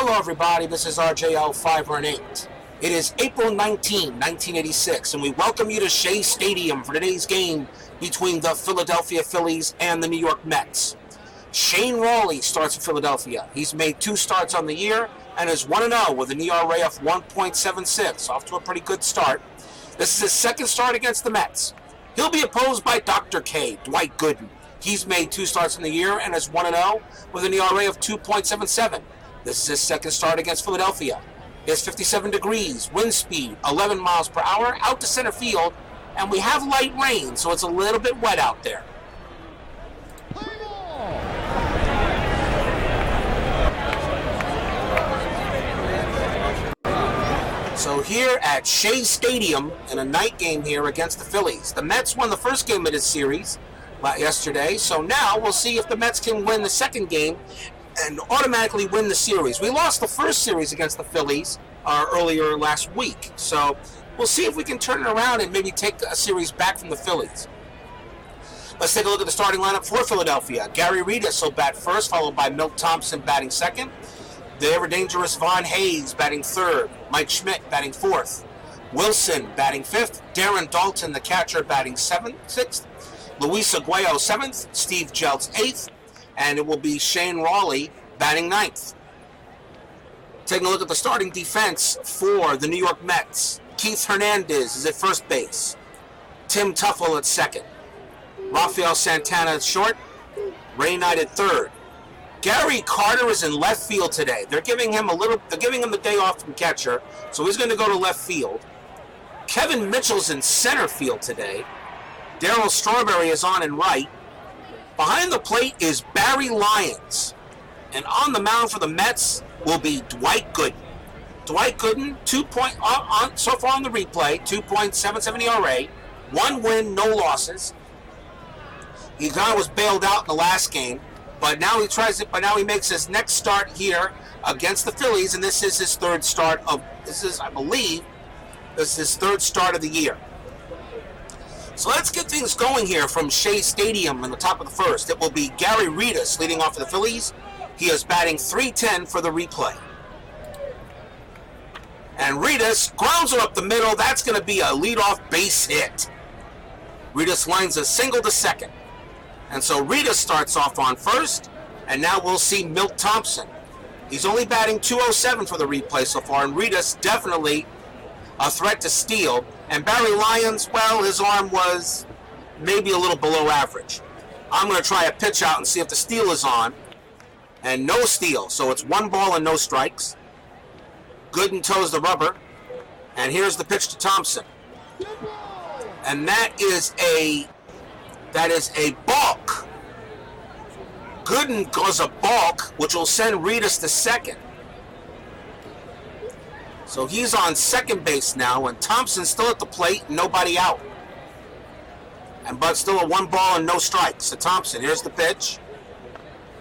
Hello everybody, this is RJL 518. It is April 19, 1986, and we welcome you to Shea Stadium for today's game between the Philadelphia Phillies and the New York Mets. Shane Rawley starts for Philadelphia. He's made 2 starts on the year and is 1-0 with an ERA of 1.76, off to a pretty good start. This is his second start against the Mets. He'll be opposed by Dr. K, Dwight Gooden. He's made 2 starts in the year and is 1-0 with an ERA of 2.77. This is his second start against Philadelphia. It's 57 degrees, wind speed 11 miles per hour, out to center field, and we have light rain, so it's a little bit wet out there. So here at Shea Stadium in a night game here against the Phillies. The Mets won the first game of this series yesterday, so now we'll see if the Mets can win the second game and automatically win the series. We lost the first series against the Phillies earlier last week, so we'll see if we can turn it around and maybe take a series back from the Phillies. Let's take a look at the starting lineup for Philadelphia. Gary Redus will bat first, followed by Milt Thompson batting second. The ever-dangerous Von Hayes batting third. Mike Schmidt batting fourth. Wilson batting fifth. Darren Daulton, the catcher, batting sixth. Luis Aguayo seventh. Steve Jeltz eighth. And it will be Shane Rawley batting ninth. Taking a look at the starting defense for the New York Mets. Keith Hernandez is at first base. Tim Tuffle at second. Rafael Santana at short. Ray Knight at third. Gary Carter is in left field today. They're giving him the day off from catcher, so he's going to go to left field. Kevin Mitchell's in center field today. Darryl Strawberry is on in right. Behind the plate is Barry Lyons. And on the mound for the Mets will be Dwight Gooden. Dwight Gooden, so far on the replay, 2.77 ERA, 1 win, no losses. He kind of was bailed out in the last game, but now he makes his next start here against the Phillies, and this is his third start of his third start of the year. So let's get things going here from Shea Stadium in the top of the first. It will be Gary Redus leading off for the Phillies. He is batting .310 for the replay. And Redus grounds her up the middle. That's going to be a leadoff base hit. Redus lines a single to second. And so Redus starts off on first. And now we'll see Milt Thompson. He's only batting .207 for the replay so far. And Redus definitely a threat to steal. And Barry Lyons, well, his arm was maybe a little below average. I'm going to try a pitch out and see if the steal is on. And no steal, so it's 1 ball and no strikes. Gooden toes the rubber. And here's the pitch to Thompson. And that is a balk. Gooden goes a balk, which will send Redus to second. So he's on second base now, and Thompson's still at the plate, nobody out. But still a 1 ball and no strikes to Thompson. Here's the pitch.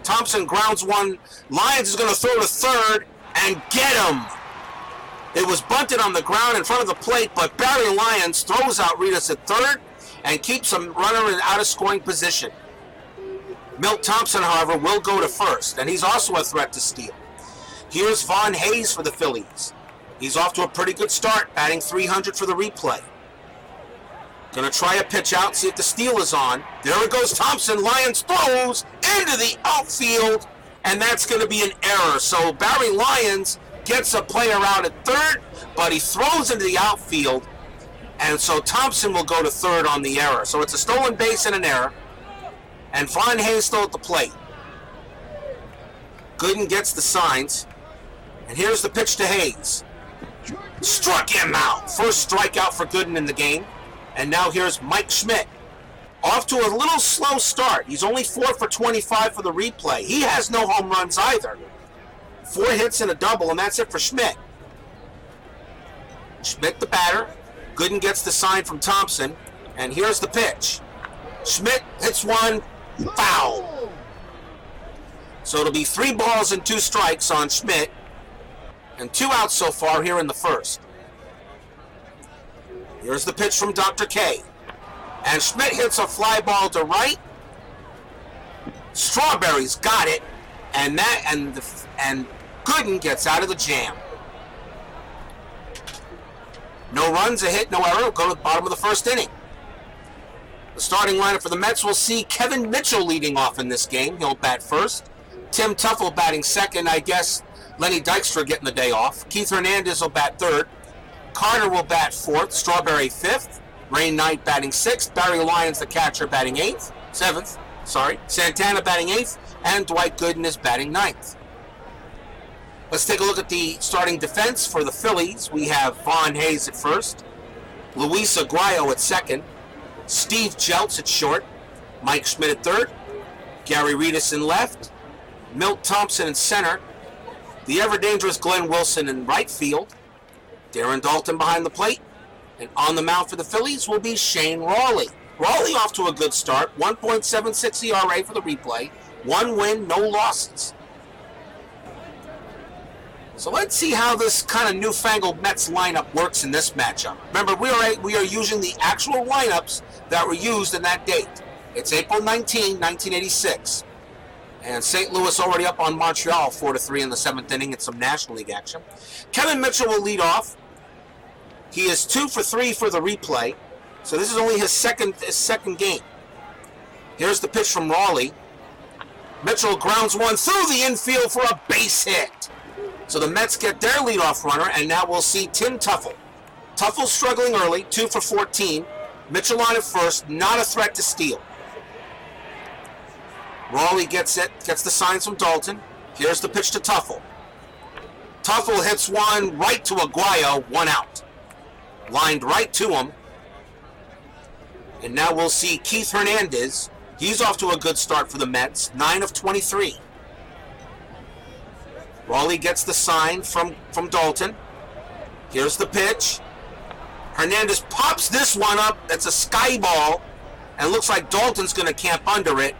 Thompson grounds one. Lyons is going to throw to third and get him. It was bunted on the ground in front of the plate, but Barry Lyons throws out Redus at third and keeps a runner in out of scoring position. Milt Thompson, however, will go to first, and he's also a threat to steal. Here's Von Hayes for the Phillies. He's off to a pretty good start, batting .300 for the replay. Going to try a pitch out, see if the steal is on. There it goes, Thompson. Lyons throws into the outfield, and that's going to be an error. So Barry Lyons gets a player out at third, but he throws into the outfield, and so Thompson will go to third on the error. So it's a stolen base and an error, and Von Hayes still at the plate. Gooden gets the signs, and here's the pitch to Hayes. Struck him out. First strikeout for Gooden in the game. And now here's Mike Schmidt. Off to a little slow start. He's only 4 for 25 for the replay. He has no home runs either. 4 hits and a double, and that's it for Schmidt. Schmidt the batter. Gooden gets the sign from Thompson. And here's the pitch. Schmidt hits one. Foul. So it'll be 3 balls and 2 strikes on Schmidt. And 2 outs so far here in the first. Here's the pitch from Dr. K. And Schmidt hits a fly ball to right. Strawberry's got it. And Gooden gets out of the jam. No runs, a hit, no error. We'll go to the bottom of the first inning. The starting lineup for the Mets will see Kevin Mitchell leading off in this game. He'll bat first. Tim Tuffle batting second. I guess Lenny Dykstra getting the day off. Keith Hernandez will bat third. Carter will bat fourth. Strawberry fifth. Ray Knight batting sixth. Barry Lyons, the catcher, batting seventh. Santana batting eighth. And Dwight Gooden is batting ninth. Let's take a look at the starting defense for the Phillies. We have Vaughn Hayes at first. Luis Aguayo at second. Steve Jeltz at short, Mike Schmidt at third, Gary Reedus in left, Milt Thompson in center, the ever-dangerous Glenn Wilson in right field, Darren Daulton behind the plate, and on the mound for the Phillies will be Shane Rawley. Rawley off to a good start, 1.76 ERA for the replay, 1 win, no losses. So let's see how this kind of newfangled Mets lineup works in this matchup. Remember, we are using the actual lineups that were used in that date. It's April 19, 1986. And St. Louis already up on Montreal 4-3 in the 7th inning in some National League action. Kevin Mitchell will lead off. He is 2 for 3 for the replay. So this is only his second game. Here's the pitch from Rawley. Mitchell grounds one through the infield for a base hit. So the Mets get their leadoff runner, and now we'll see Tim Tuffle. Tuffle's struggling early, 2 for 14. Mitchell on at first, not a threat to steal. Rawley gets the signs from Daulton. Here's the pitch to Tuffle. Tuffle hits one right to Aguayo, 1 out. Lined right to him. And now we'll see Keith Hernandez. He's off to a good start for the Mets, 9 of 23. Rawley gets the sign from Daulton. Here's the pitch. Hernandez pops this one up. That's a sky ball. And looks like Dalton's going to camp under it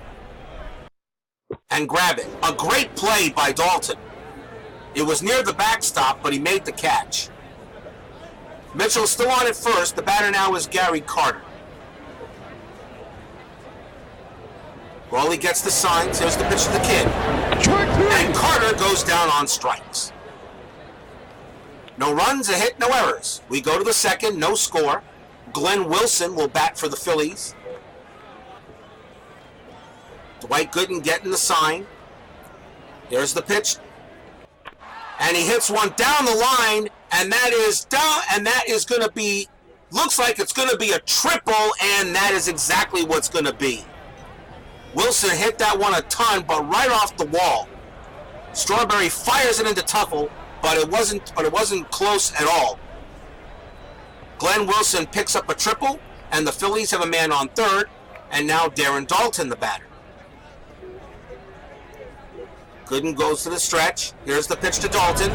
and grab it. A great play by Daulton. It was near the backstop, but he made the catch. Mitchell's still on at first. The batter now is Gary Carter. Rawley gets the signs. Here's the pitch to the kid. And Carter goes down on strikes. No runs, a hit, no errors. We go to the second, no score. Glenn Wilson will bat for the Phillies. Dwight Gooden getting the sign. Here's the pitch. And he hits one down the line, and that is going to be, looks like it's going to be a triple, and that is exactly what's going to be. Wilson hit that one a ton, but right off the wall. Strawberry fires it into Tuffle, but it wasn't close at all. Glenn Wilson picks up a triple, and the Phillies have a man on third, and now Darren Daulton, the batter. Gooden goes to the stretch. Here's the pitch to Daulton,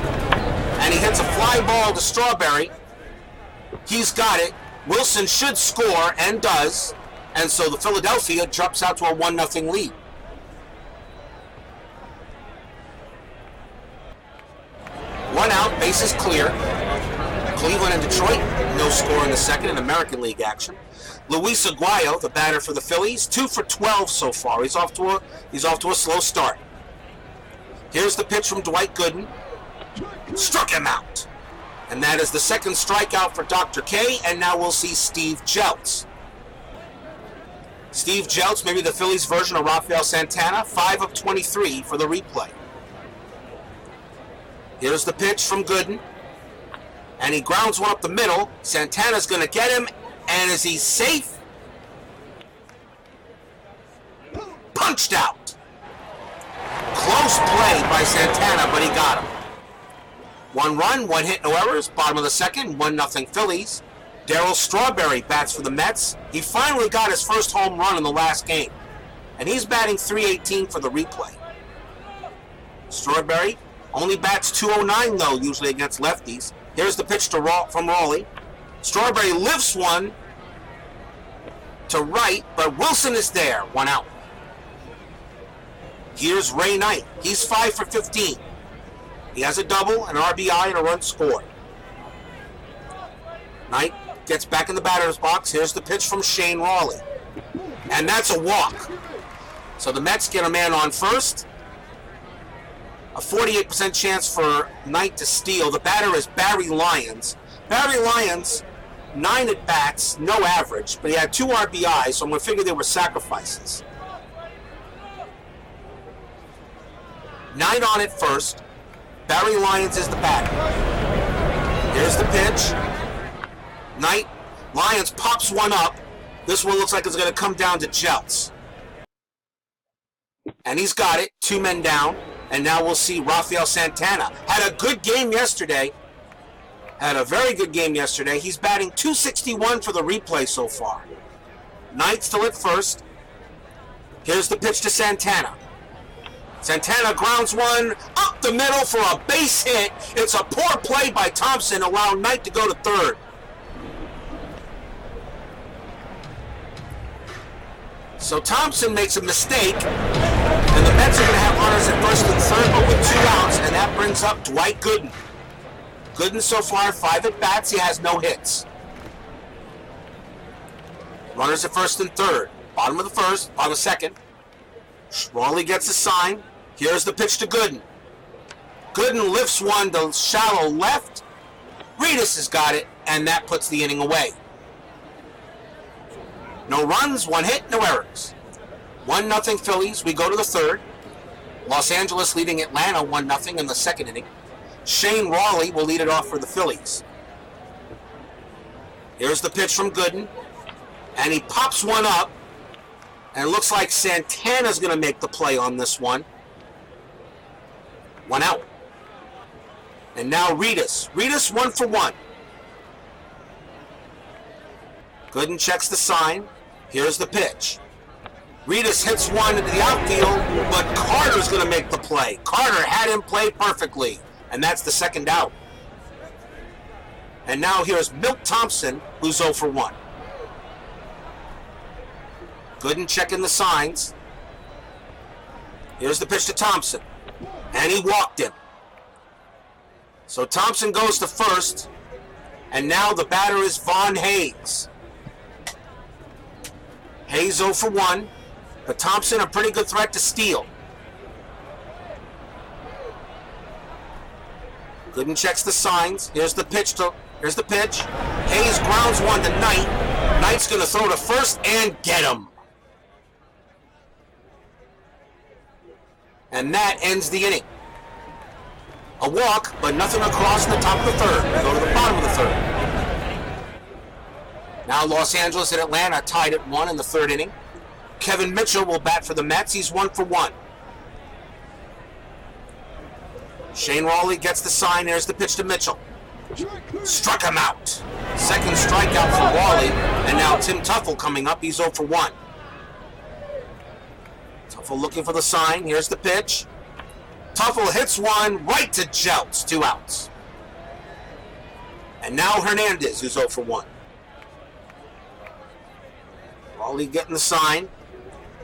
and he hits a fly ball to Strawberry. He's got it. Wilson should score, and does. And so the Philadelphia drops out to a 1-0 lead. One out, bases clear. Cleveland and Detroit, no score in the second in American League action. Luis Aguayo, the batter for the Phillies, 2 for 12 so far. He's off to a slow start. Here's the pitch from Dwight Gooden. Struck him out. And that is the second strikeout for Dr. K, and now we'll see Steve Jeltz. Steve Jeltz, maybe the Phillies version of Rafael Santana, 5 of 23 for the replay. Here's the pitch from Gooden. And he grounds one up the middle. Santana's going to get him. And is he safe? Punched out. Close play by Santana, but he got him. 1 run, 1 hit, no errors. Bottom of the second, 1-0 Phillies. Darryl Strawberry bats for the Mets. He finally got his first home run in the last game. And he's batting .318 for the replay. Strawberry only bats .209 though, usually against lefties. Here's the pitch from Rawley. Strawberry lifts one to right, but Wilson is there. 1 out. Here's Ray Knight. He's 5 for 15. He has a double, an RBI, and a run scored. Knight gets back in the batter's box. Here's the pitch from Shane Rawley. And that's a walk. So the Mets get a man on first. A 48% chance for Knight to steal. The batter is Barry Lyons. Barry Lyons, 9 at-bats, no average, but he had 2 RBIs, so I'm going to figure they were sacrifices. 9 on at first. Barry Lyons is the batter. Here's the pitch. Knight, Lyons pops one up. This one looks like it's going to come down to Jeltz. And he's got it. 2 men down. And now we'll see Rafael Santana. Had a good game yesterday. Had a very good game yesterday. He's batting .261 for the replay so far. Knight still at first. Here's the pitch to Santana. Santana grounds one up the middle for a base hit. It's a poor play by Thompson, allowing Knight to go to third. So Thompson makes a mistake, and the Mets are going to have runners at first and third, but with 2 outs, and that brings up Dwight Gooden. Gooden so far, 5 at-bats, he has no hits. Runners at first and third. Bottom of the first, bottom of the second. Rawley gets a sign. Here's the pitch to Gooden. Gooden lifts one to shallow left. Reedus has got it, and that puts the inning away. No runs, 1 hit, no errors. 1-0 Phillies. We go to the third. Los Angeles leading Atlanta 1-0 in the second inning. Shane Rawley will lead it off for the Phillies. Here's the pitch from Gooden. And he pops one up. And it looks like Santana's going to make the play on this one. 1 out. And now Reedus. Reedus 1 for 1. Gooden checks the sign. Here's the pitch. Reedus hits one into the outfield, but Carter's going to make the play. Carter had him play perfectly, and that's the second out. And now here's Milt Thompson, who's 0 for 1. Gooden checking the signs. Here's the pitch to Thompson, and he walked him. So Thompson goes to first, and now the batter is Von Hayes. Hayes 0 for 1, but Thompson a pretty good threat to steal. Gooden checks the signs. Here's the pitch. Hayes grounds one to Knight. Knight's going to throw to first and get him. And that ends the inning. A walk, but nothing across in the top of the third. We go to the bottom of the third. Now Los Angeles and Atlanta tied at 1 in the third inning. Kevin Mitchell will bat for the Mets. He's 1 for 1. Shane Rawley gets the sign. There's the pitch to Mitchell. Struck him out. Second strikeout for Rawley. And now Tim Tuffle coming up. He's 0 for 1. Tuffle looking for the sign. Here's the pitch. Tuffle hits one right to Jeltz. 2 outs. And now Hernandez, who's 0 for 1. Rawley getting the sign.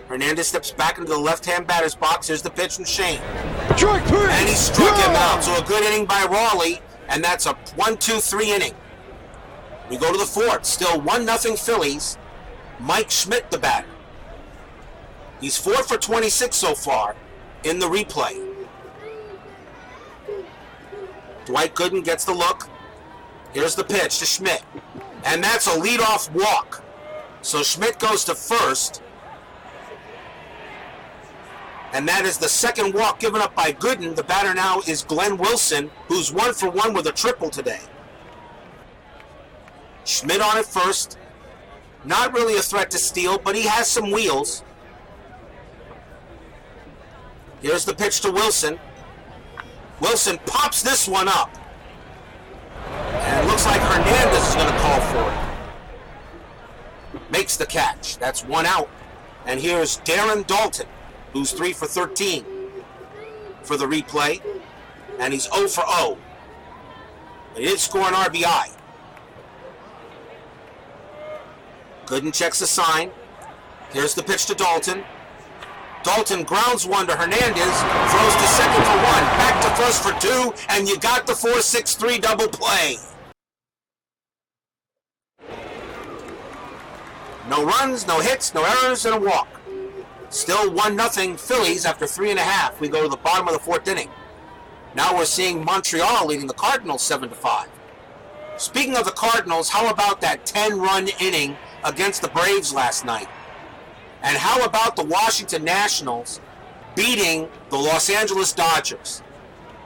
Hernandez steps back into the left-hand batter's box. Here's the pitch from Shane. And he struck him out. So a good inning by Rawley. And that's a 1-2-3 inning. We go to the fourth. Still 1-0 Phillies. Mike Schmidt, the batter. He's 4 for 26 so far in the replay. Dwight Gooden gets the look. Here's the pitch to Schmidt. And that's a leadoff walk. So Schmidt goes to first. And that is the second walk given up by Gooden. The batter now is Glenn Wilson, who's 1 for 1 with a triple today. Schmidt on at first. Not really a threat to steal, but he has some wheels. Here's the pitch to Wilson. Wilson pops this one up. And it looks like Hernandez is going to call for it. Makes the catch. That's 1 out. And here's Darren Dalton, who's 3 for 13 for the replay. And he's 0 for 0. But he did score an RBI. Gooden checks the sign. Here's the pitch to Dalton. Dalton grounds one to Hernandez, throws to second for 1, back to first for 2, and you got the 4-6-3 double play. No runs, no hits, no errors, and a walk. Still 1-0 Phillies after 3.5. We go to the bottom of the fourth inning. Now we're seeing Montreal leading the Cardinals 7-5. Speaking of the Cardinals, how about that 10-run inning against the Braves last night? And how about the Washington Nationals beating the Los Angeles Dodgers?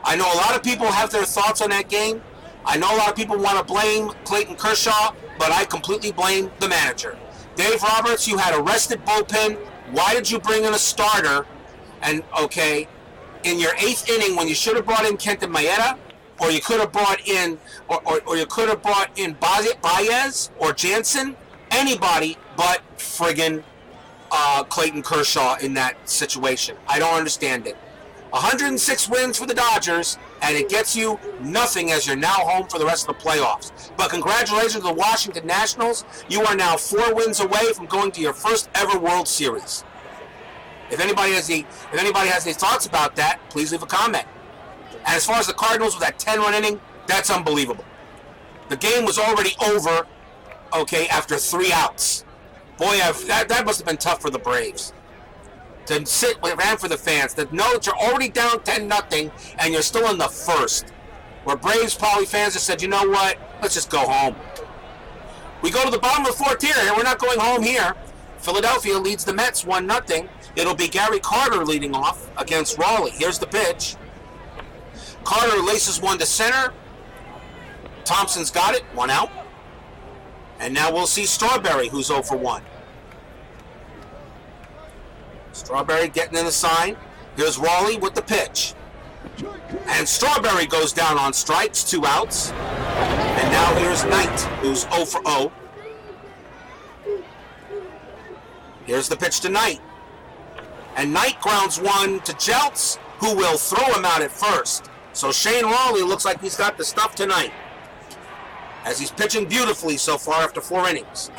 I know a lot of people have their thoughts on that game. I know a lot of people want to blame Clayton Kershaw, but I completely blame the manager. Dave Roberts, you had a rested bullpen. Why did you bring in a starter? And, okay, in your 8th inning when you should have brought in Kenton Maeda, or you could have brought in, or you could have brought in Baez or Jansen, anybody but friggin' Clayton Kershaw in that situation. I don't understand it. 106 wins for the Dodgers, and it gets you nothing as you're now home for the rest of the playoffs. But congratulations to the Washington Nationals. You are now 4 wins away from going to your first ever World Series. If anybody has any thoughts about that, please leave a comment. And as far as the Cardinals with that 10-run inning, that's unbelievable. The game was already over, okay, after 3 outs. Boy, that must have been tough for the Braves. To sit and for the fans, to know that you're already down 10-0 and you're still in the first. Where Braves probably fans have said, you know what, let's just go home. We go to the bottom of the 4th tier, and we're not going home here. Philadelphia leads the Mets 1-0. It'll be Gary Carter leading off against Rawley. Here's the pitch. Carter laces one to center. Thompson's got it, 1 out. And now we'll see Strawberry, who's 0 for 1. Strawberry getting in the sign. Here's Rawley with the pitch. And Strawberry goes down on strikes, 2 outs. And now here's Knight, who's 0 for 0. Here's the pitch to Knight. And Knight grounds one to Jeltz, who will throw him out at first. So Shane Rawley looks like he's got the stuff tonight, as he's pitching beautifully so far after 4 innings.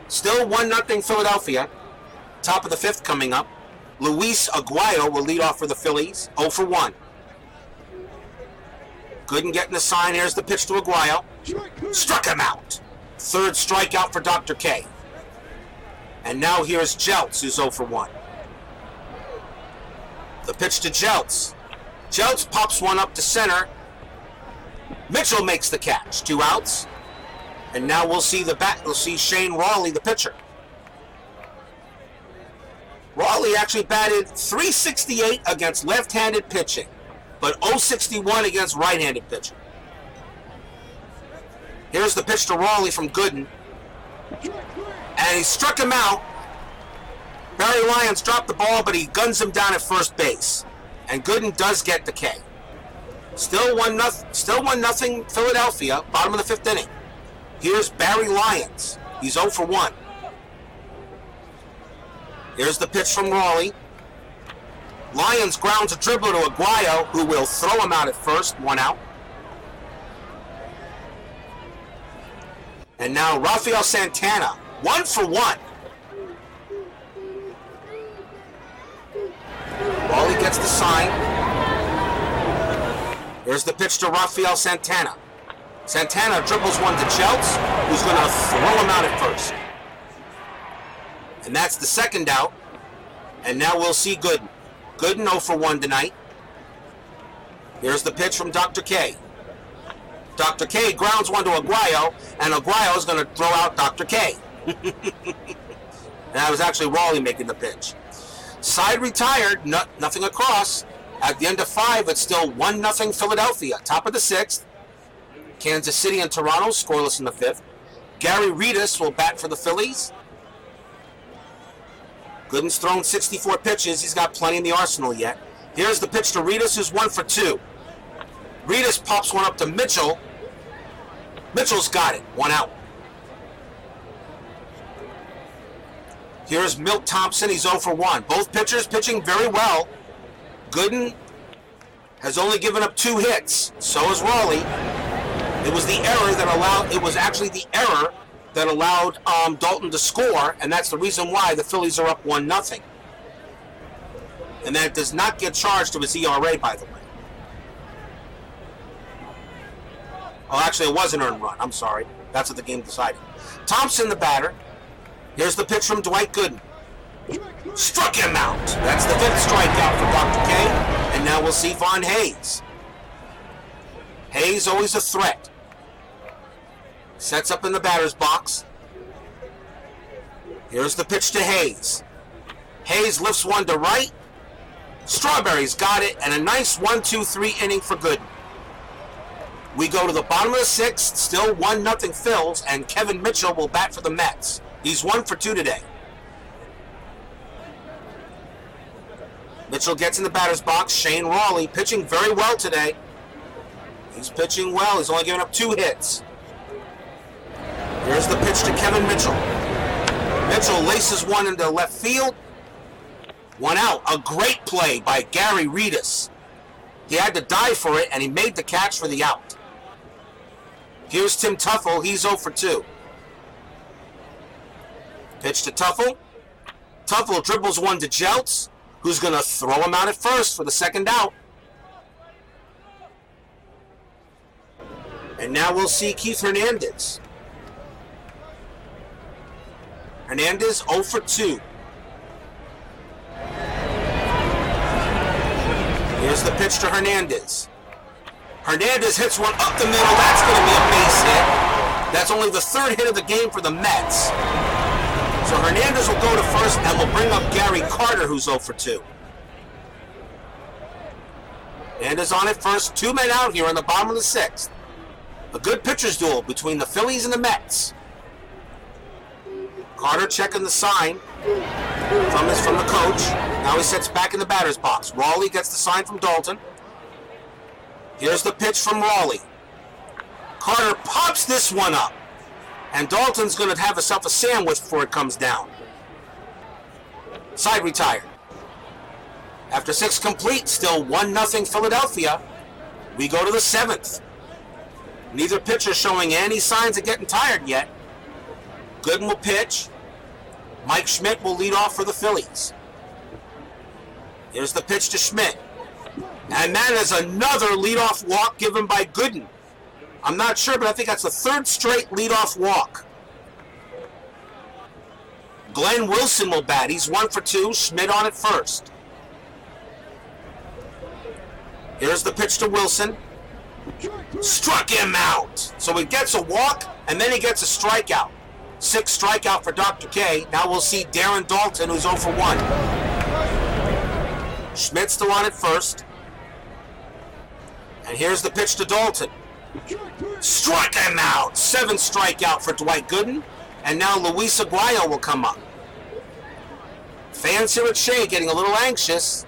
Still 1-0 Philadelphia. Top of the 5th coming up. Luis Aguayo will lead off for the Phillies, 0 for 1. Gooden getting the sign. Here's the pitch to Aguayo. Struck him out. 3rd strikeout for Dr. K. And now here's Jeltz, who's 0 for 1. The pitch to Jeltz. Jeltz pops one up to center. Mitchell makes the catch, 2 outs. And now we'll see Shane Rawley, the pitcher. Rawley actually batted .368 against left-handed pitching, but .061 against right-handed pitching. Here's the pitch to Rawley from Gooden. And he struck him out. Barry Lyons dropped the ball, but he guns him down at first base. And Gooden does get the K. Still 1-0 Philadelphia, bottom of the 5th inning. Here's Barry Lyons. He's 0 for 1. Here's the pitch from Rawley. Lyons grounds a dribble to Aguayo, who will throw him out at first, 1 out. And now Rafael Santana, 1 for 1. Rawley gets the sign. Here's the pitch to Rafael Santana. Santana dribbles one to Jeltz, who's going to throw him out at first. And that's the 2nd out. And now we'll see Gooden. Gooden 0 for 1 tonight. Here's the pitch from Dr. K. Dr. K grounds one to Aguayo, and Aguayo is going to throw out Dr. K. And that was actually Rawley making the pitch. Side retired, nothing across. At the end of 5, it's still 1-0 Philadelphia. Top of the 6th. Kansas City and Toronto scoreless in the 5th. Gary Redus will bat for the Phillies. Gooden's thrown 64 pitches. He's got plenty in the arsenal yet. Here's the pitch to Redus, who's 1 for 2. Redus pops one up to Mitchell. Mitchell's got it, 1 out. Here's Milt Thompson. He's 0 for 1. Both pitchers pitching very well. Gooden has only given up 2 hits. So has Rawley. It was actually the error that allowed Dalton to score, and that's the reason why the Phillies are up 1-0. And that does not get charged to his ERA, by the way. Oh, actually, it was an earned run. I'm sorry. That's what the game decided. Thompson, the batter. Here's the pitch from Dwight Gooden. Struck him out. That's the 5th strikeout for Dr. K. And now we'll see Von Hayes. Hayes always a threat. Sets up in the batter's box. Here's the pitch to Hayes. Hayes lifts one to right. Strawberry's got it, and a nice 1-2-3 inning for Gooden. We go to the bottom of the sixth, still 1-0 Phils, and Kevin Mitchell will bat for the Mets. He's 1 for 2 today. Mitchell gets in the batter's box. Shane Rawley pitching very well today. He's pitching well. He's only given up 2 hits. Here's the pitch to Kevin Mitchell. Mitchell laces one into left field. 1 out. A great play by Gary Reedus. He had to dive for it, and he made the catch for the out. Here's Tim Tuffle. He's 0 for 2. Pitch to Tuffle. Tuffle dribbles one to Jeltz, who's going to throw him out at first for the second out. And now we'll see Keith Hernandez. Hernandez 0 for 2. Here's the pitch to Hernandez. Hernandez hits one up the middle. That's going to be a base hit. That's only the 3rd hit of the game for the Mets. So Hernandez will go to first and will bring up Gary Carter, who's 0 for 2. Hernandez on at first. 2 men out here in the bottom of the 6th. A good pitcher's duel between the Phillies and the Mets. Carter checking the sign from the coach. Now he sits back in the batter's box. Rawley gets the sign from Dalton. Here's the pitch from Rawley. Carter pops this one up. And Dalton's going to have himself a sandwich before it comes down. Side retired. After 6 complete, still 1-0 Philadelphia. We go to the 7th. Neither pitcher showing any signs of getting tired yet. Gooden will pitch. Mike Schmidt will lead off for the Phillies. Here's the pitch to Schmidt. And that is another leadoff walk given by Gooden. I'm not sure, but I think that's the 3rd straight leadoff walk. Glenn Wilson will bat. He's 1 for 2. Schmidt on at first. Here's the pitch to Wilson. Struck him out. So he gets a walk, and then he gets a strikeout. 6th strikeout for Dr. K. Now we'll see Darren Dalton, who's 0 for 1. Schmidt's still on at first. And here's the pitch to Dalton. Struck him out. 7th strikeout for Dwight Gooden. And now Luis Aguayo will come up. Fans here at Shea getting a little anxious.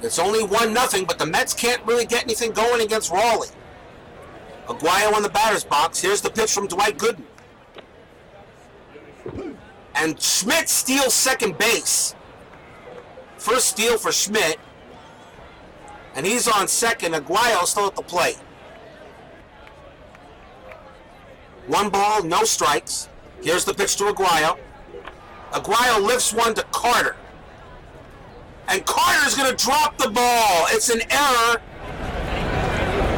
It's only 1-0, but the Mets can't really get anything going against Rawley. Aguayo in the batter's box. Here's the pitch from Dwight Gooden. And Schmidt steals second base. First steal for Schmidt. And he's on second. Aguayo still at the plate. 1 ball, no strikes. Here's the pitch to Aguayo. Aguayo lifts one to Carter. And Carter's going to drop the ball. It's an error.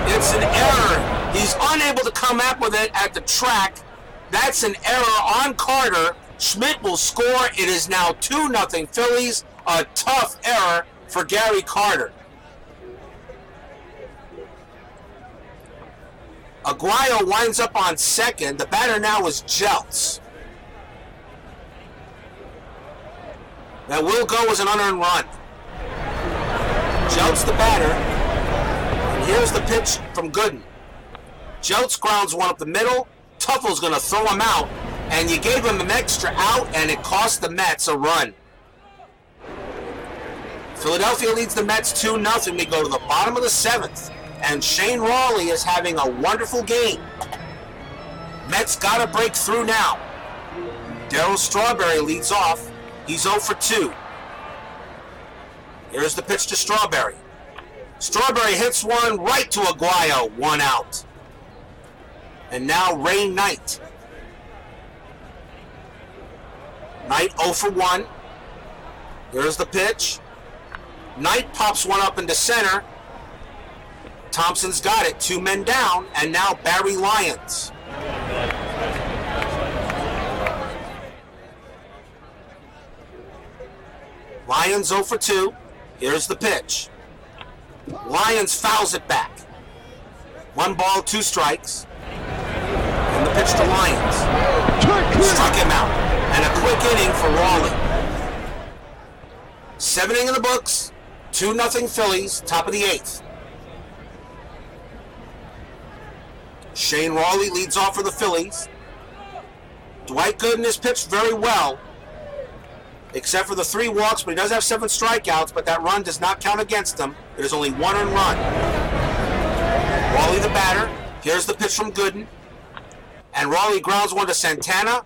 It's an error. He's unable to come up with it at the track. That's an error on Carter. Schmidt will score. It is now 2-0 Phillies. A tough error for Gary Carter. Aguayo winds up on second. The batter now is Jeltz. That will go as an unearned run. Jeltz the batter. And here's the pitch from Gooden. Jeltz grounds one up the middle. Tuffle's going to throw him out. And you gave him an extra out, and it cost the Mets a run. Philadelphia leads the Mets 2-0. We go to the bottom of the 7th. And Shane Rawley is having a wonderful game. Mets got to break through now. Darryl Strawberry leads off. He's 0 for 2. Here's the pitch to Strawberry. Strawberry hits one right to Aguayo. 1 out. And now Ray Knight. Knight 0 for 1. Here's the pitch. Knight pops one up into center. Thompson's got it. 2 men down. And now Barry Lyons. Lyons 0 for 2. Here's the pitch. Lyons fouls it back. 1 ball, 2 strikes. And the pitch to Lyons. Struck him out. And a quick inning for Rawley. 7 in the books. 2-0 Phillies. Top of the 8th. Shane Rawley leads off for the Phillies. Dwight Gooden has pitched very well, except for the 3 walks, but he does have 7 strikeouts, but that run does not count against him. There's only 1 earned run. Rawley the batter. Here's the pitch from Gooden. And Rawley grounds one to Santana,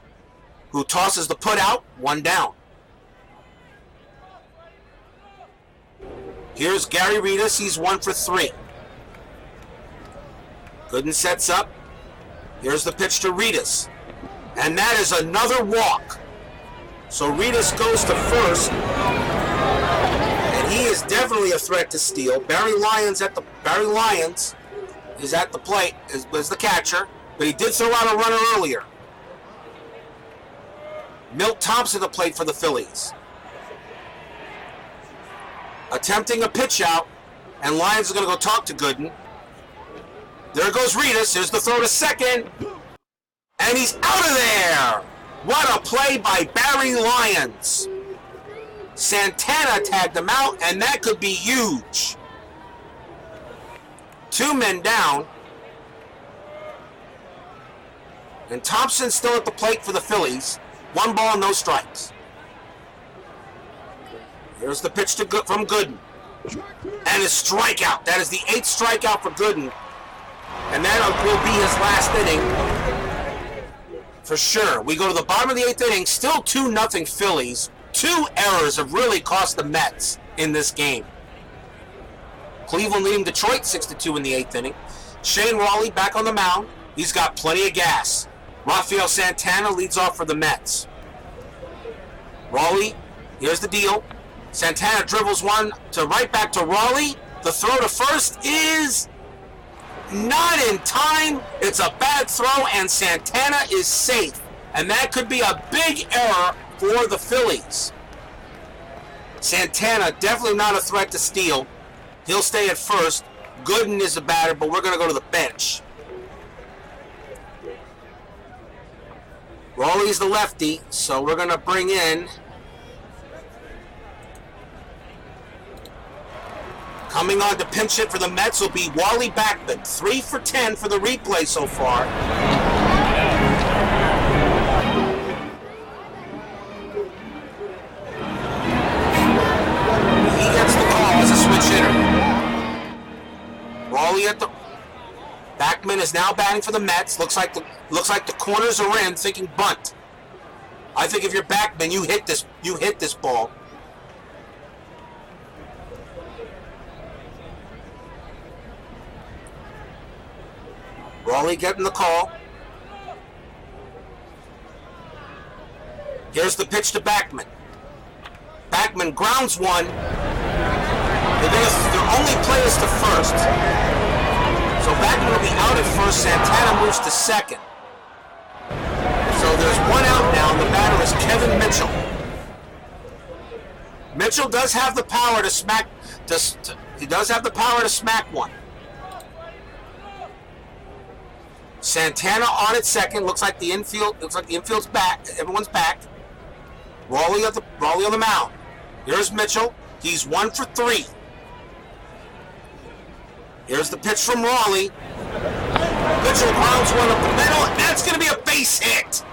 who tosses the put out, 1 down. Here's Gary Ritas. He's 1 for 3. Gooden sets up. Here's the pitch to Ritas. And that is another walk. So Ritas goes to first. And he is definitely a threat to steal. Barry Lyons is at the plate, is the catcher. But he did throw out a runner earlier. Milt Thompson at the plate for the Phillies. Attempting a pitch out. And Lyons is going to go talk to Gooden. There goes Ritas. Here's the throw to second. And he's out of there. What a play by Barry Lyons. Santana tagged him out, and that could be huge. 2 men down. And Thompson's still at the plate for the Phillies. 1 ball, no strikes. Here's the pitch from Gooden. And his strikeout. That is the 8th strikeout for Gooden. And that will be his last inning for sure. We go to the bottom of the 8th inning. Still 2-0 Phillies. 2 errors have really cost the Mets in this game. Cleveland leading Detroit 6-2 in the 8th inning. Shane Rawley back on the mound. He's got plenty of gas. Rafael Santana leads off for the Mets. Rawley, here's the deal. Santana dribbles one to right back to Rawley. The throw to first is not in time. It's a bad throw, and Santana is safe. And that could be a big error for the Phillies. Santana definitely not a threat to steal. He'll stay at first. Gooden is the batter, but we're going to go to the bench. Rawley's the lefty, so we're going to bring in... Coming on to pinch hit for the Mets will be Wally Backman. 3 for 10 for the replay so far. He gets the call as a switch hitter. Rawley at the... Backman is now batting for the Mets. Looks like the corners are in, thinking bunt. I think if you're Backman, you hit this ball. Rawley getting the call. Here's the pitch to Backman. Backman grounds one. Their only play is to first. So Backman will be out at first. Santana moves to second. So there's 1 out now. The batter is Kevin Mitchell. Mitchell does have the power to smack. He does have the power to smack one. Santana on at second. Looks like the infield's back. Everyone's back. Rawley on the mound. Here's Mitchell. He's 1 for 3. Here's the pitch from Rawley. Mitchell grounds one up the middle, and that's going to be a base hit.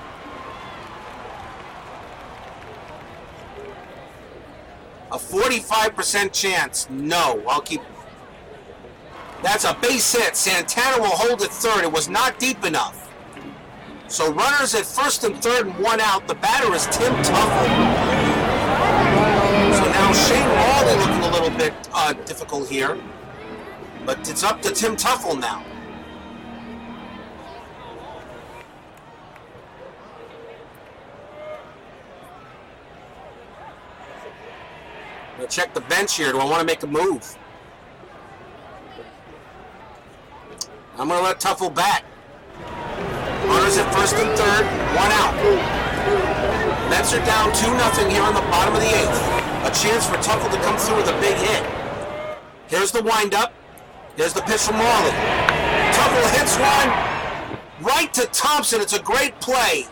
A 45% chance. No, I'll keep. That's a base hit. Santana will hold at third. It was not deep enough. So runners at first and third and 1 out. The batter is Tim Tuffle. So now Shane Rawley looking a little bit difficult here. But it's up to Tim Tuffle now. I'm going to check the bench here. Do I want to make a move? I'm going to let Tuffle bat. Runners at first and third, 1 out. Mets are down 2-0 here on the bottom of the 8th. A chance for Tuffle to come through with a big hit. Here's the windup. Here's the pitch from Rawley. Double hits one right to Thompson. It's a great play.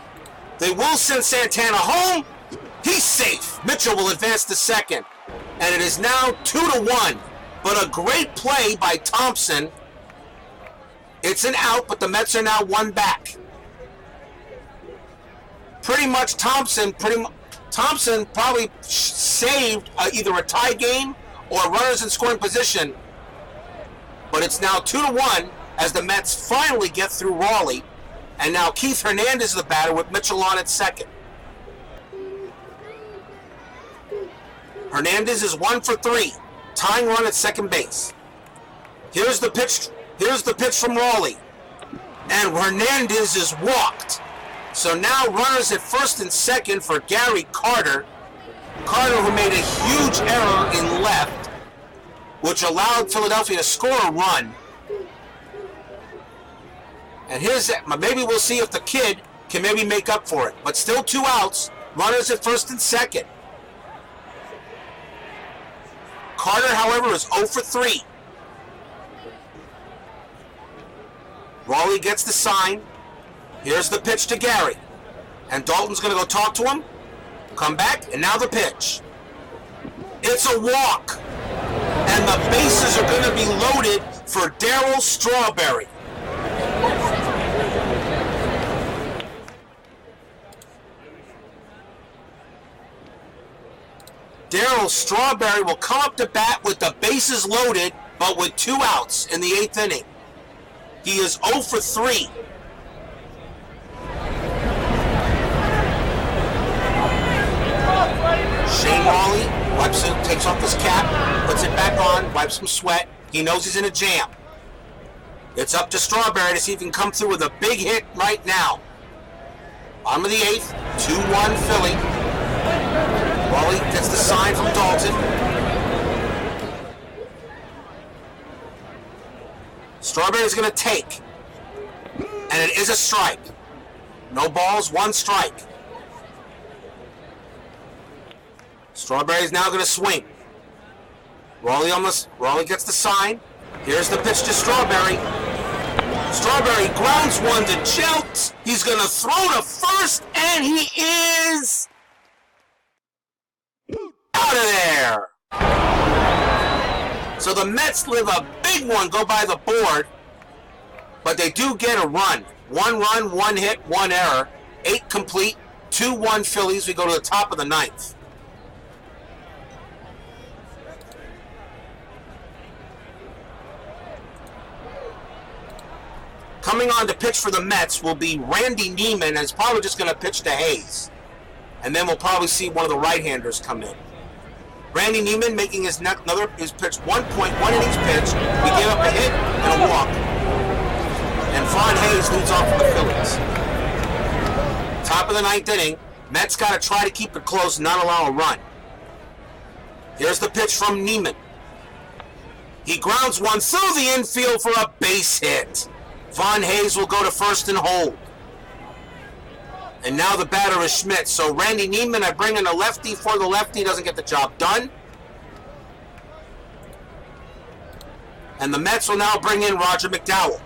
They will send Santana home. He's safe. Mitchell will advance to second. And it is now 2-1. But a great play by Thompson. It's an out, but the Mets are now one back. Pretty much Thompson probably saved either a tie game or runners in scoring position. But it's now 2-1 as the Mets finally get through Rawley. And now Keith Hernandez is the batter with Mitchell on at second. Hernandez is 1 for 3, tying run at second base. Here's the pitch from Rawley. And Hernandez is walked. So now runners at first and second for Gary Carter. Carter, who made a huge error in left, which allowed Philadelphia to score a run. And maybe we'll see if the kid can maybe make up for it. But still 2 outs, runners at first and second. Carter, however, is 0 for 3. Rawley gets the sign. Here's the pitch to Gary. And Dalton's going to go talk to him. Come back, and now the pitch. It's a walk. And the bases are going to be loaded for Darryl Strawberry. Darryl Strawberry will come up to bat with the bases loaded, but with 2 outs in the 8th inning. He is 0 for 3. Shane Rawley wipes it, takes off his cap, puts it back on, wipes some sweat. He knows he's in a jam. It's up to Strawberry to see if he can come through with a big hit right now. Bottom of the 8th, 2-1 Philly. Rawley gets the sign from Dalton. Strawberry's going to take. And it is a strike. No balls, 1 strike. Strawberry's now going to swing. Rawley gets the sign. Here's the pitch to Strawberry. Strawberry grounds one to Jelks. He's going to throw to first, and he is out of there. So the Mets live a big one, go by the board, but they do get a run. 1 run, 1 hit, 1 error. 8 complete, 2-1 Phillies. We go to the top of the 9th. Coming on to pitch for the Mets will be Randy Neiman, and it's probably just going to pitch to Hayes. And then we'll probably see one of the right-handers come in. Randy Neiman making his pitch 1.1 innings pitch. He gave up a hit and a walk. And Vaughn Hayes leads off for the Phillies. Top of the 9th inning. Mets got to try to keep it close and not allow a run. Here's the pitch from Neiman. He grounds one through the infield for a base hit. Vaughn Hayes will go to first and hold. And now the batter is Schmidt. So Randy Neiman, I bring in a lefty for the lefty, doesn't get the job done. And the Mets will now bring in Roger McDowell.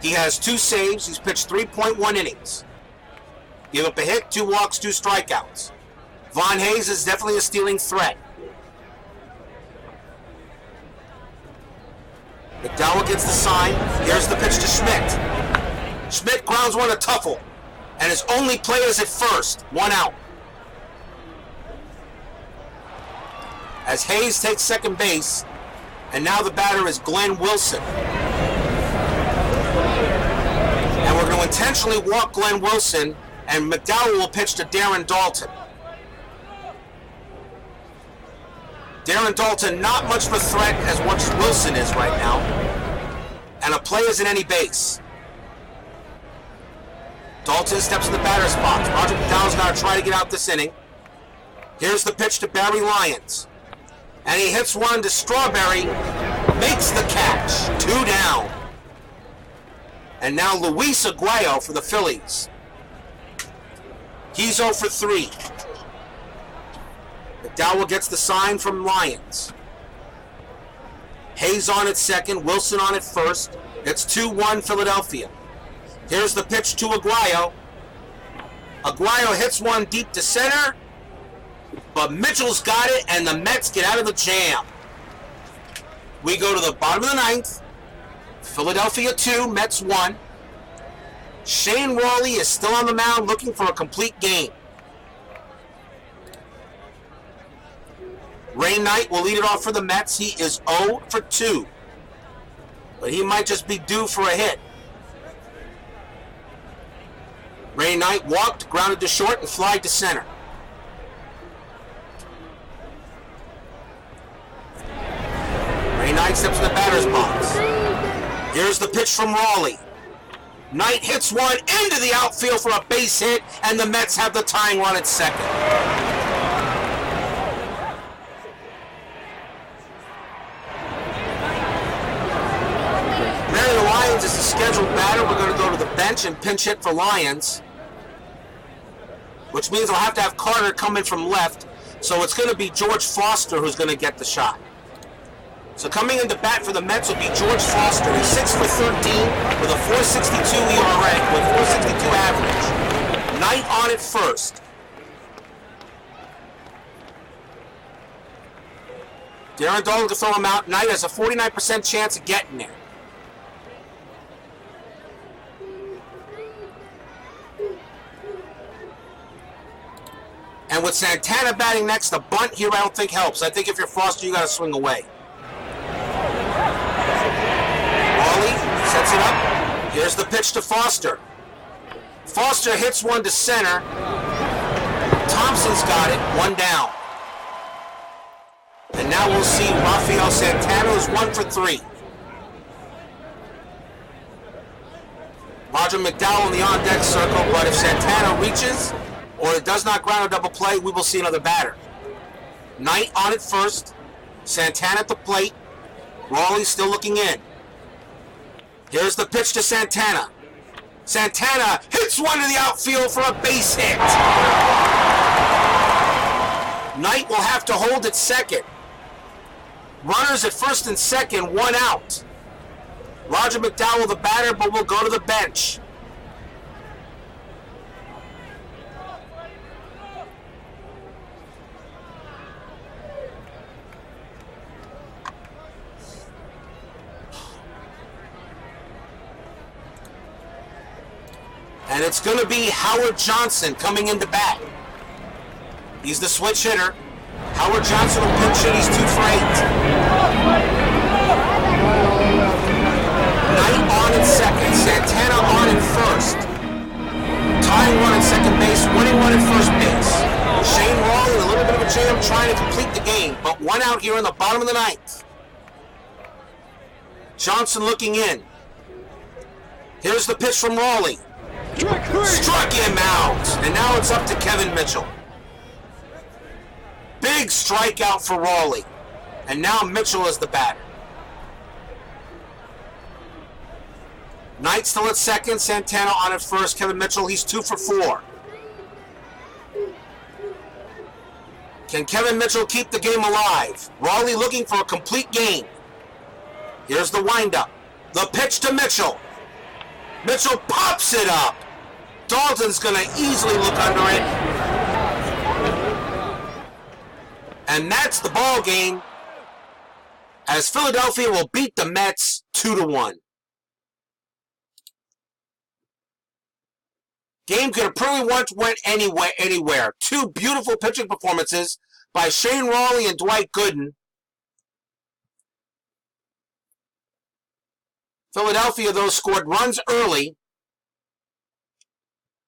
He has 2 saves. He's pitched 3.1 innings. Give up a hit, 2 walks, 2 strikeouts. Vaughn Hayes is definitely a stealing threat. McDowell gets the sign. Here's the pitch to Schmidt. Schmidt grounds one to Tuffle. And his only play is at first. 1 out. As Hayes takes second base. And now the batter is Glenn Wilson. And we're going to intentionally walk Glenn Wilson. And McDowell will pitch to Darren Dalton. Darren Dalton, not much of a threat as much as Wilson is right now. And a play isn't any base. Dalton steps in the batter's box. Roger McDowell's got to try to get out this inning. Here's the pitch to Barry Lyons. And he hits one to Strawberry. Makes the catch. 2 down. And now Luis Aguayo for the Phillies. He's 0 for 3. McDowell gets the sign from Lyons. Hayes on at second, Wilson on at first. It's 2-1 Philadelphia. Here's the pitch to Aguayo. Aguayo hits one deep to center, but Mitchell's got it, and the Mets get out of the jam. We go to the bottom of the ninth. Philadelphia 2, Mets 1. Shane Rawley is still on the mound looking for a complete game. Ray Knight will lead it off for the Mets. He is 0 for 2. But he might just be due for a hit. Ray Knight walked, grounded to short, and flied to center. Ray Knight steps in the batter's box. Here's the pitch from Rawley. Knight hits one into the outfield for a base hit, and the Mets have the tying run at second. Mary Lyons is the scheduled batter. We're going to go to the bench and pinch hit for Lyons, which means I'll have to have Carter come in from left, so it's going to be George Foster who's going to get the shot. So coming into bat for the Mets will be George Foster. He's 6 for 13 with a 4.62 ERA, with 4.62 average. Knight on at first. Darren Dolan can throw him out. Knight has a 49% chance of getting there. And with Santana batting next, the bunt here I don't think helps. I think if you're Foster, you got to swing away. Rawley sets it up. Here's the pitch to Foster. Foster hits one to center. Thompson's got it. One down. And now we'll see Rafael Santana is 1 for 3. Roger McDowell in the on-deck circle, but if Santana reaches or it does not ground a double play, we will see another batter. Knight on at first. Santana at the plate. Rawley still looking in. Here's the pitch to Santana. Santana hits one to the outfield for a base hit. Knight will have to hold at second. Runners at first and second, 1 out. Roger McDowell the batter, but will go to the bench. And it's going to be Howard Johnson coming into bat. He's the switch hitter. Howard Johnson will pinch hit. He's 2 for 8. Knight on at second. Santana on at first. Tying run at second base. Winning run at first base. Shane Rawley in a little bit of a jam trying to complete the game. But 1 out here in the bottom of the ninth. Johnson looking in. Here's the pitch from Rawley. Struck him out. And now it's up to Kevin Mitchell. Big strikeout for Rawley. And now Mitchell is the batter. Knight still at second. Santana on at first. Kevin Mitchell, he's 2 for 4. Can Kevin Mitchell keep the game alive? Rawley looking for a complete game. Here's the windup. The pitch to Mitchell. Mitchell pops it up. Dalton's going to easily look under it. And that's the ball game, as Philadelphia will beat the Mets 2-1. Game could have pretty much went anywhere. 2 beautiful pitching performances by Shane Rawley and Dwight Gooden. Philadelphia, though, scored runs early,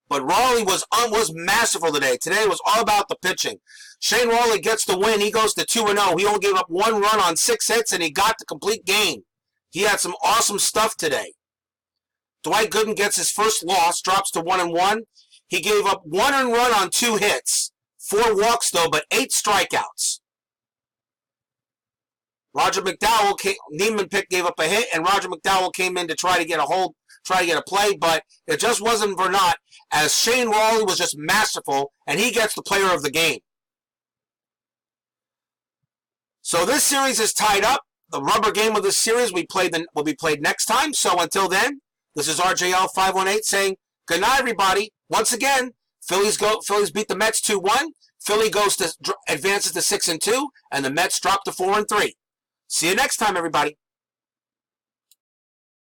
but Rawley was masterful today. Today was all about the pitching. Shane Rawley gets the win. He goes to 2-0. He only gave up 1 run on 6 hits, and he got the complete game. He had some awesome stuff today. Dwight Gooden gets his first loss, drops to 1-1. He gave up 1 earned run on 2 hits, 4 walks though, but 8 strikeouts. Roger McDowell, Neiman Pick gave up a hit, and Roger McDowell came in to try to get a play, but it just wasn't for naught, as Shane Rawley was just masterful, and he gets the player of the game. So this series is tied up. the rubber game of this series will be played next time. So until then, this is RJL 518 saying good night, everybody. Once again, Phillies beat the Mets 2-1. Philly advances to 6-2, and the Mets drop to 4-3. See you next time, everybody.